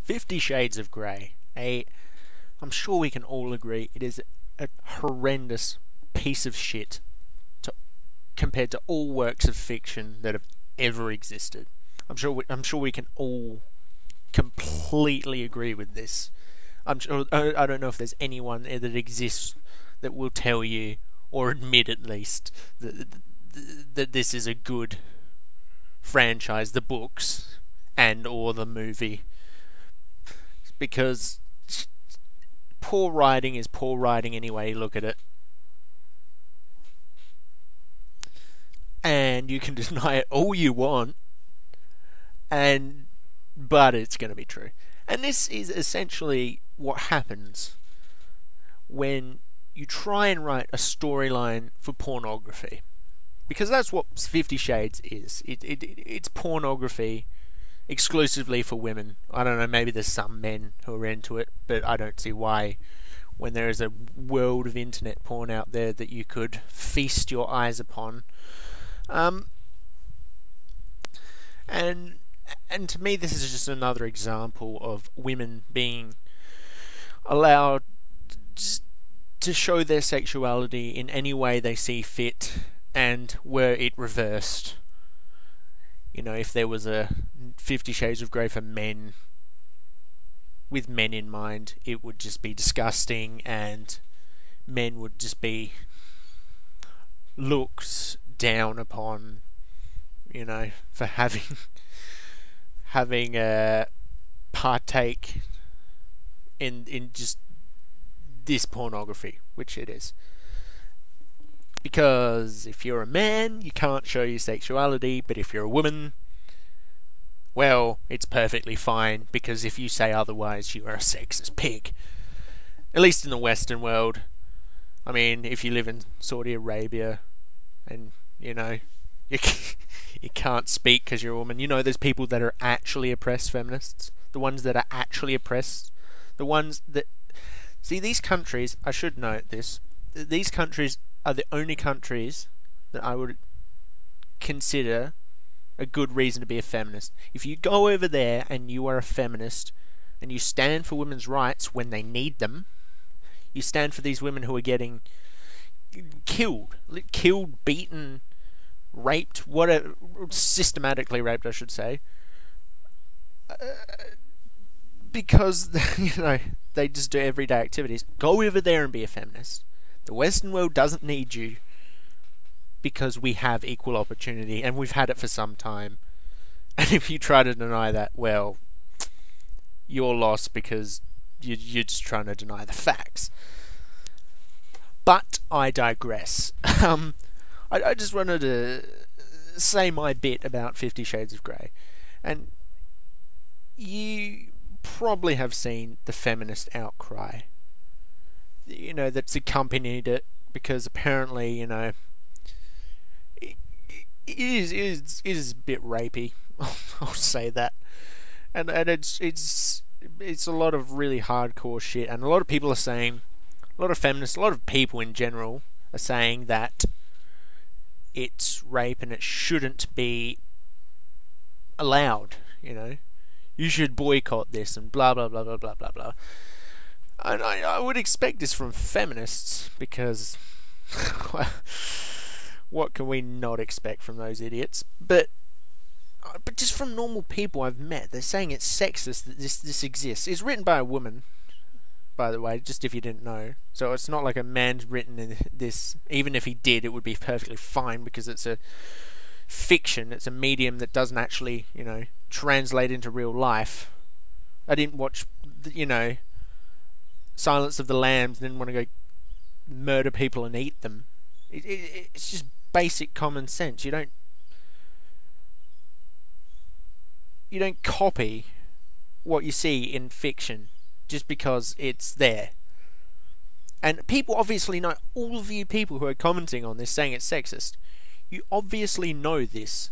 50 Shades of Grey. I'm sure we can all agree it is a horrendous piece of shit compared to all works of fiction that have ever existed. I'm sure we can all completely agree with this. I don't know if there's anyone that exists that will tell you, or admit at least, that this is a good franchise, the books and or the movie, because poor writing is poor writing anyway. Look at it, and you can deny it all you want, but it's going to be true. And this is essentially what happens when you try and write a storyline for pornography, because that's what 50 Shades is. It's pornography exclusively for women. I don't know, maybe there's some men who are into it, but I don't see why, when there is a world of internet porn out there that you could feast your eyes upon. And to me, this is just another example of women being allowed to show their sexuality in any way they see fit, and were it reversed. You know, if there was a 50 Shades of Grey for men, with men in mind, it would just be disgusting, and men would just be looked down upon, you know, for having partake in just this pornography, which it is. Because if you're a man, you can't show your sexuality, but if you're a woman, well, it's perfectly fine, because if you say otherwise, you are a sexist pig. At least in the Western world. I mean, if you live in Saudi Arabia, and, you know, you can't speak because you're a woman. You know, there's people that are actually oppressed feminists. The ones that are actually oppressed. The ones that... See, these countries, I should note this, these countries are the only countries that I would consider a good reason to be a feminist. If you go over there and you are a feminist, and you stand for women's rights when they need them, you stand for these women who are getting killed, beaten, raped, whatever, systematically raped, I should say, because, you know, they just do everyday activities. Go over there and be a feminist. The Western world doesn't need you, because we have equal opportunity, and we've had it for some time. And if you try to deny that, well, you're lost, because you're just trying to deny the facts. But I digress. I just wanted to say my bit about 50 Shades of Grey. And you probably have seen the feminist outcry, you know, that's accompanied it, because apparently, you know, it is a bit rapey. I'll say that. And it's a lot of really hardcore shit, and a lot of people are saying, a lot of feminists, a lot of people in general are saying that it's rape and it shouldn't be allowed, you know. You should boycott this and blah blah blah blah blah blah blah. And I would expect this from feminists, because what can we not expect from those idiots? But just from normal people I've met, they're saying it's sexist that this exists. It's written by a woman, by the way, just if you didn't know. So it's not like a man's written in this. Even if he did, it would be perfectly fine, because it's a fiction. It's a medium that doesn't actually, you know, translate into real life. I didn't watch, you know, Silence of the Lambs, and didn't want to go murder people and eat them. It's just basic common sense. You don't copy what you see in fiction just because it's there. And people obviously know, all of you people who are commenting on this saying it's sexist, you obviously know this,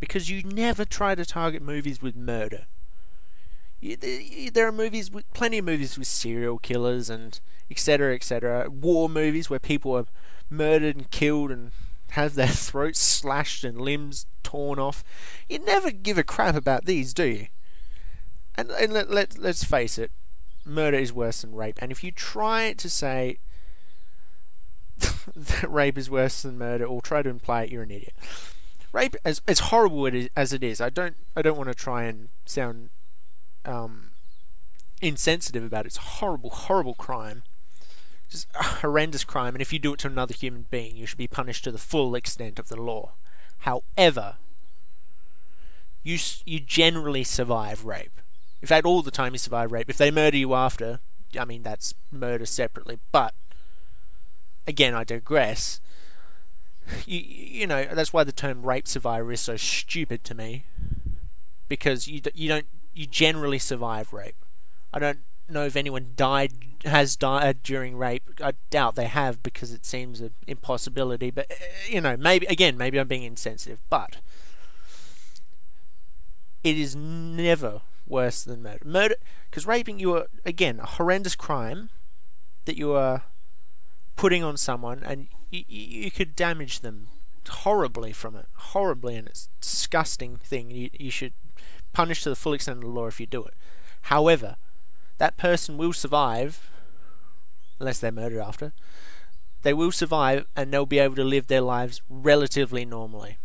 because you never try to target movies with murder. There are movies, plenty of movies with serial killers and etc, etc. War movies where people are murdered and killed and have their throats slashed and limbs torn off. You never give a crap about these, do you? and let's face it, murder is worse than rape. And if you try to say that rape is worse than murder, or try to imply it, you're an idiot. Rape, as horrible as it is, I don't want to try and sound insensitive about it. It's a horrible crime, just a horrendous crime. And if you do it to another human being, you should be punished to the full extent of the law. However, you generally survive rape. In fact, all the time you survive rape. If they murder you after, I mean, that's murder separately. But again, I digress. You know, that's why the term rape survivor is so stupid to me, because you generally survive rape. I don't know if anyone has died during rape. I doubt they have, because it seems an impossibility. But you know, maybe I'm being insensitive, but it is never worse than murder. Murder, because raping, you are, again, a horrendous crime that you are putting on someone, and you could damage them horribly from it. Horribly, and it's a disgusting thing. You should punish to the full extent of the law if you do it. However, that person will survive, unless they're murdered after. They will survive, and they'll be able to live their lives relatively normally.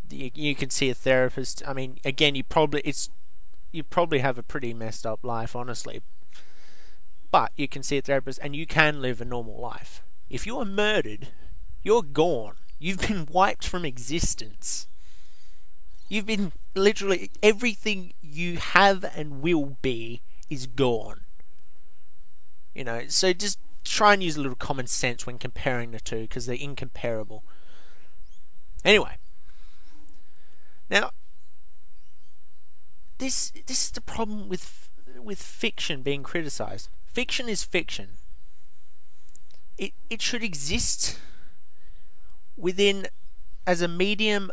You can see a therapist. I mean, again, you probably have a pretty messed up life, honestly. But you can see a therapist, and you can live a normal life. If you are murdered, you're gone. You've been wiped from existence. You've been, literally, everything you have and will be is gone. You know, so just try and use a little common sense when comparing the two, because they're incomparable. Anyway, now this is the problem with fiction being criticized. Fiction is fiction. It should exist within, as a medium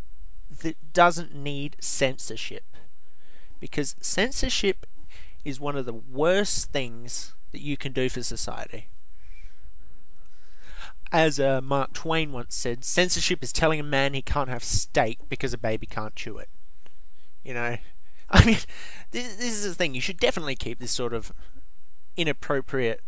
that doesn't need censorship, because censorship is one of the worst things that you can do for society. As Mark Twain once said, censorship is telling a man he can't have steak because a baby can't chew it. You know, I mean, this is the thing. You should definitely keep this sort of inappropriate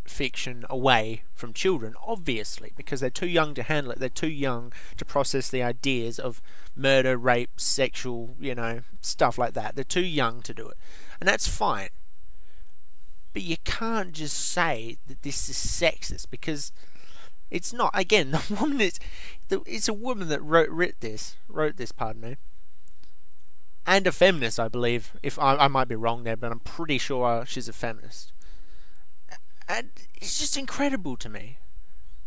fiction away from children, obviously, because they're too young to handle it. They're too young to process the ideas of murder, rape, sexual, you know, stuff like that. They're too young to do it, and that's fine. But you can't just say that this is sexist, because it's not. Again, the woman it's a woman that wrote this, pardon me, and a feminist, I believe. If I might be wrong there, but I'm pretty sure she's a feminist. And it's just incredible to me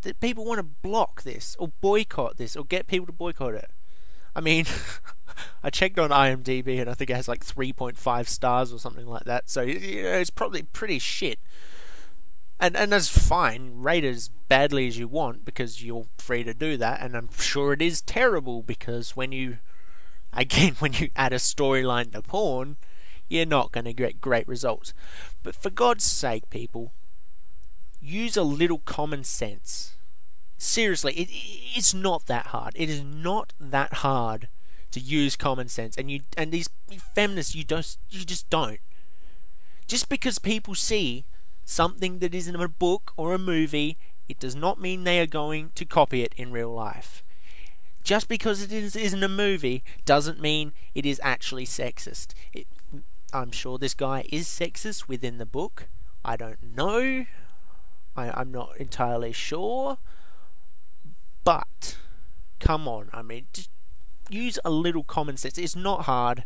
that people want to block this, or boycott this, or get people to boycott it. I mean, I checked on IMDb, and I think it has like 3.5 stars or something like that. So, you know, it's probably pretty shit. And that's fine. Rate it as badly as you want, because you're free to do that. And I'm sure it is terrible, because when you add a storyline to porn, you're not going to get great results. But for God's sake, people, use a little common sense. Seriously, it's not that hard. It is not that hard to use common sense. And these feminists, you just don't. Just because people see something that is in a book or a movie, it does not mean they are going to copy it in real life. Just because it is in a movie doesn't mean it is actually sexist. I'm sure this guy is sexist within the book. I don't know. I'm not entirely sure. But, come on. I mean, just use a little common sense. It's not hard.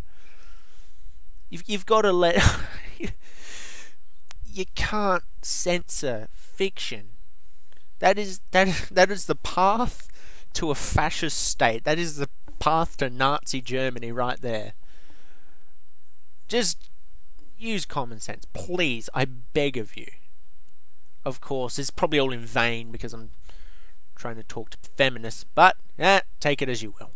You've got to let... You can't censor fiction. That is the path to a fascist state. That is the path to Nazi Germany right there. Just use common sense, please. I beg of you. Of course, it's probably all in vain, because I'm trying to talk to feminists, but take it as you will.